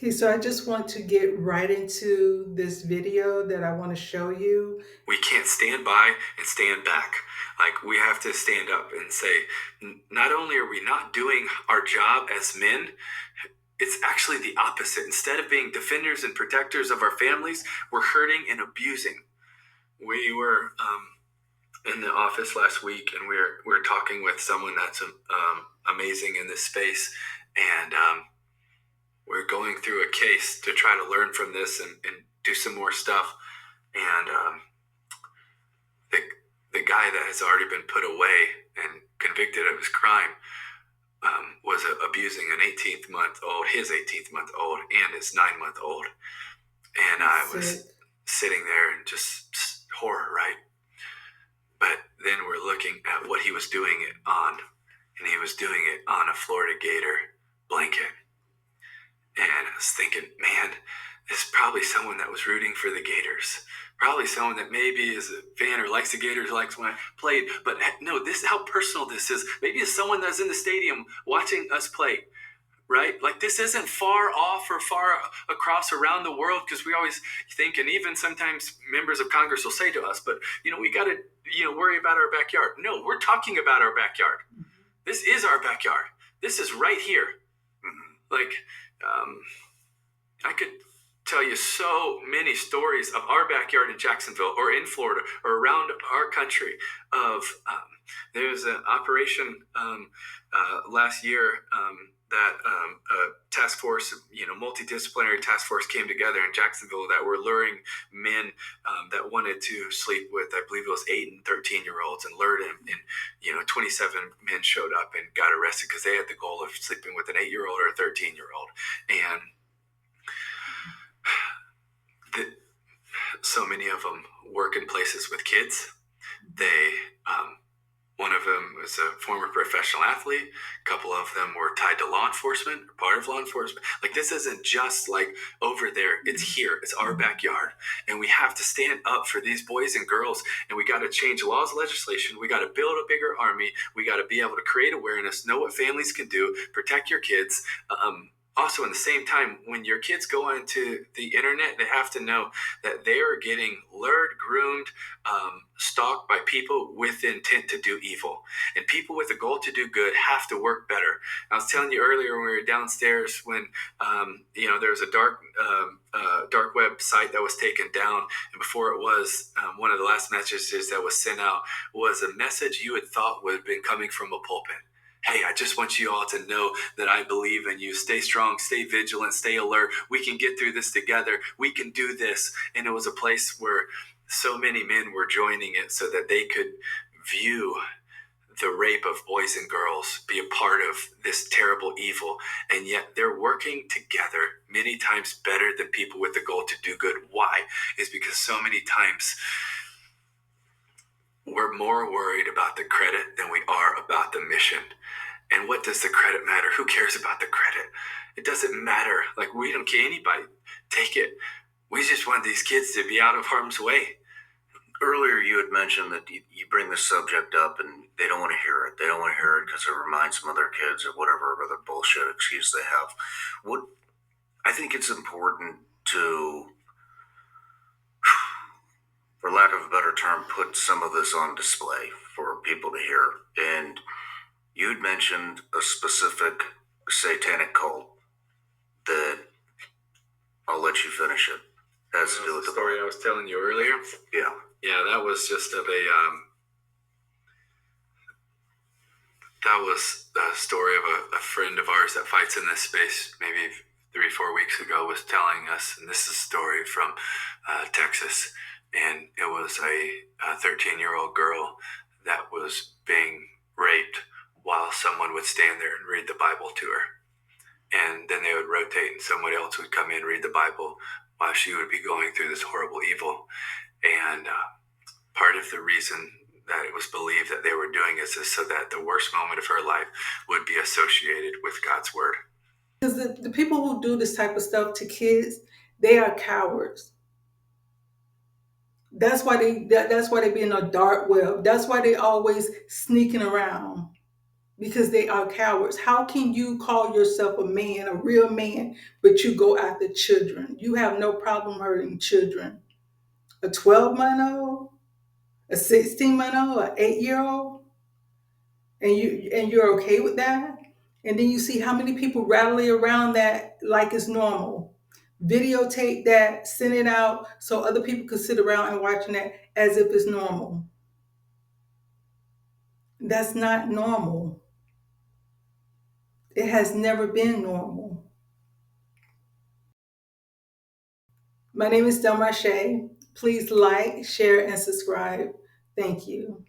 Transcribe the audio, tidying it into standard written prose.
Okay, so I just want to get right into this video that I want to show you. We can't stand by and stand back. Like, we have to stand up and say, not only are we not doing our job as men, it's actually the opposite. Instead of being defenders and protectors of our families, we're hurting and abusing. We were in the office last week, and we're talking with someone that's amazing in this space, and we're going through a case to try to learn from this and do some more stuff. And the the guy that has already been put away and convicted of his crime was abusing an 18th month old, his 18th month old, and his 9-month old. And I That's was it. sitting there and just horror, right? But then we're looking at what he was doing it on, and he was doing it on a Florida Gator blanket. And I was thinking, man, this is probably someone that was rooting for the Gators. Probably someone that maybe is a fan or likes the Gators, likes when I played. But no, this is how personal this is. Maybe it's someone that's in the stadium watching us play, right? Like, this isn't far off or far across around the world, because we always think, and even sometimes members of Congress will say to us, but, we got to, worry about our backyard. No, we're talking about our backyard. This is our backyard. This is right here. Like, I could tell you so many stories of our backyard in Jacksonville or in Florida or around our country of there's an operation last year that a task force, multidisciplinary task force came together in Jacksonville that were luring men that wanted to sleep with, I believe it was 8 and 13-year-olds, and lured them. And 27 men showed up and got arrested because they had the goal of sleeping with an 8-year-old or a 13-year-old. And so many of them work in places with kids. They, one of them was a former professional athlete. A couple of them were tied to law enforcement, or part of law enforcement. Like, this isn't just like over there. It's here. It's our backyard. And we have to stand up for these boys and girls. And we got to change laws, legislation. We got to build a bigger army. We got to be able to create awareness, know what families can do, protect your kids. Also, in the same time, when your kids go onto the internet, they have to know that they are getting lured, groomed, stalked by people with the intent to do evil. And people with a goal to do good have to work better. I was telling you earlier when we were downstairs, when there was a dark web site that was taken down, and before it was, one of the last messages that was sent out was a message you had thought would have been coming from a pulpit. Hey, I just want you all to know that I believe in you. Stay strong, stay vigilant, stay alert. We can get through this together. We can do this. And it was a place where so many men were joining it so that they could view the rape of boys and girls, be a part of this terrible evil. And yet they're working together many times better than people with the goal to do good. Why? Is because so many times we're more worried about the credit than we are about the mission. And what does the credit matter? Who cares about the credit? It doesn't matter. Like, we don't care. Anybody take it. We just want these kids to be out of harm's way. Earlier, you had mentioned that you bring this subject up and they don't want to hear it. They don't want to hear it because it reminds them of their kids or whatever other bullshit excuse they have. What I think it's important to, for lack of a better term, put some of this on display for people to hear. And you'd mentioned a specific satanic cult that I'll let you finish it. Has to do with the story I was telling you earlier. Yeah, that was just that was a story of a friend of ours that fights in this space. Maybe 3-4 weeks ago, was telling us, and this is a story from Texas, and it was a 13-year-old girl that was being raped while someone would stand there and read the Bible to her. And then they would rotate and somebody else would come in and read the Bible while she would be going through this horrible evil. And part of the reason that it was believed that they were doing this is so that the worst moment of her life would be associated with God's word. Because the people who do this type of stuff to kids, they are cowards. That's why they be in a dark web. That's why they always sneaking around. because they are cowards. How can you call yourself a man, a real man, but you go after children? You have no problem hurting children. A 12-month-old, a 16-month-old, an 8-year-old, and you're okay with that? And then you see how many people rally around that like it's normal. Videotape that, send it out so other people could sit around and watching that as if it's normal. That's not normal. It has never been normal. My name is Delmarshae. Please like, share, and subscribe. Thank you.